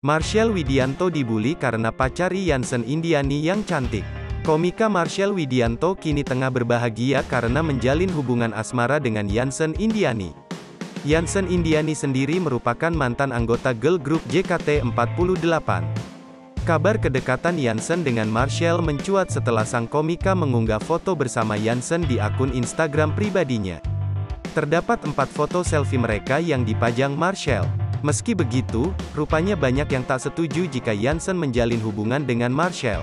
Marshell Widianto dibully karena pacari Yansen Indiani yang cantik. Komika Marshell Widianto kini tengah berbahagia karena menjalin hubungan asmara dengan Yansen Indiani. Yansen Indiani sendiri merupakan mantan anggota girl group JKT48. Kabar kedekatan Yansen dengan Marshell mencuat setelah sang komika mengunggah foto bersama Yansen di akun Instagram pribadinya. Terdapat 4 foto selfie mereka yang dipajang Marshell. Meski begitu, rupanya banyak yang tak setuju jika Yansen menjalin hubungan dengan Marshell.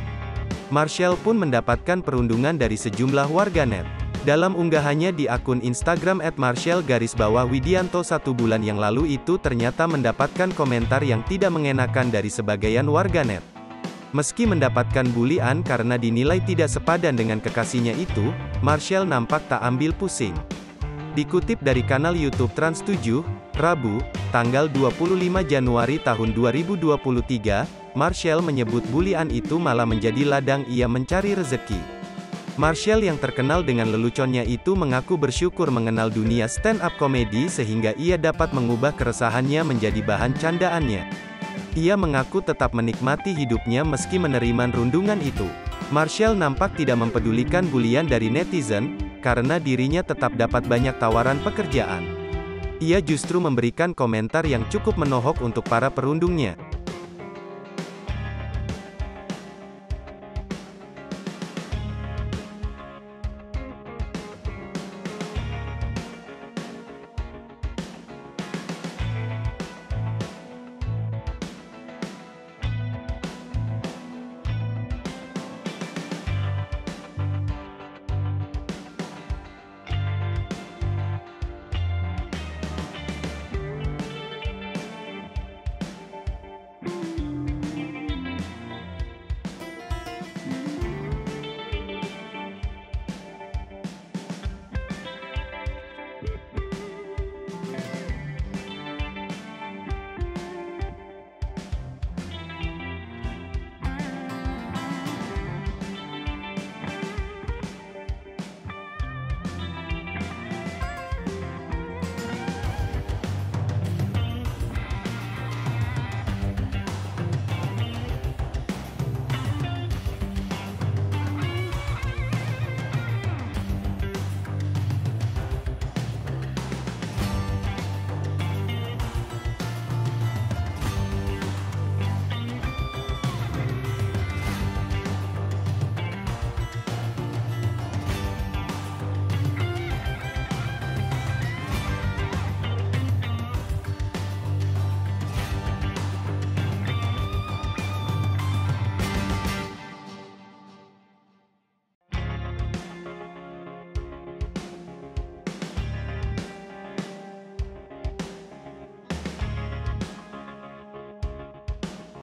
Marshell pun mendapatkan perundungan dari sejumlah warganet. Dalam unggahannya di akun Instagram @marshell_widianto 1 bulan yang lalu itu ternyata mendapatkan komentar yang tidak mengenakan dari sebagian warganet. Meski mendapatkan bulian karena dinilai tidak sepadan dengan kekasihnya itu, Marshell nampak tak ambil pusing. Dikutip dari kanal YouTube Trans 7, Rabu, tanggal 25 Januari tahun 2023, Marshell menyebut bulian itu malah menjadi ladang ia mencari rezeki. Marshell yang terkenal dengan leluconnya itu mengaku bersyukur mengenal dunia stand-up komedi sehingga ia dapat mengubah keresahannya menjadi bahan candaannya. Ia mengaku tetap menikmati hidupnya meski menerima rundungan itu. Marshell nampak tidak mempedulikan bulian dari netizen, karena dirinya tetap dapat banyak tawaran pekerjaan. Ia justru memberikan komentar yang cukup menohok untuk para perundungnya.